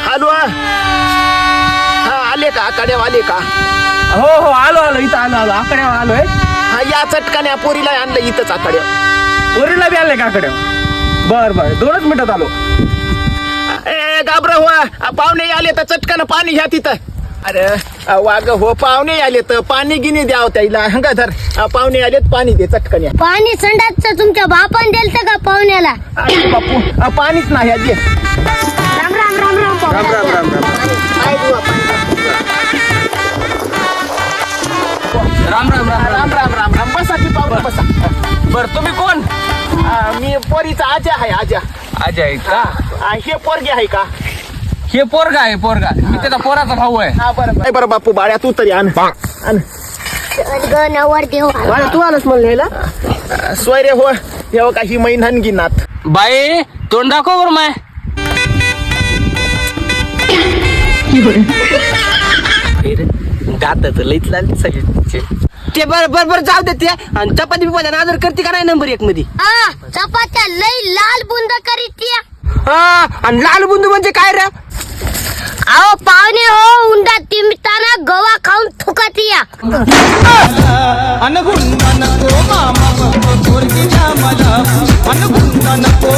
आलो हा आले का आकड्या आले का? हो आलो इथं आलो आकड्यावर आलोय. हा या चटकाने पोरीला आणलं इथंच आकड्या. पोरीला बी आणलंय का आकड्यावर? बर 2च मिनिटात आलो. ए गाबरा हो पाहुणे आले तर चटकानं पाणी घ्या तिथं. अरे वाग हो पाहुणे आले तर पाणी गिनी द्याव त्याला. हंगा धर पाहुणे आलेत पाणी दे चटकन. पाणी संडासचं तुमच्या बापान दिलतं का पाहुण्याला? अरे बापू पाणीच नाही दे. राम राम राम राम राम राम राम राम राम राम राम राम राम राम राम बसा की पाहुणे बसा. बर तुम्ही कोण? मी पोरीचा आजा आहे आजा. अजय आहे का? हे पोरगे आहे का? हे पोरगा आहे पोरगा. मी त्याचा पोराचा भाऊ आहे. हा बरं बरं बापू बाळ्या तू तरी आण. नवर देव तू आलास म्हणलं सोयरे हो हे काही महिन्यान गिनात. बाई तोंड दाखव बर माय. दात लईच लागले सगळे. ते बर जाऊ दे. ते आणि चपाती बिपाती आदर करते का नाही नंबर 1 मध्ये? हा चपात्या लई लाल बुंद करीत या. हा आणि लाल बुंदू म्हणजे काय रे? अहो पाहुणे हो उंडा तिमताना गवा खाऊन थुकत या. अनगुण नको मामा पोरगीच्या मला अनगुण नको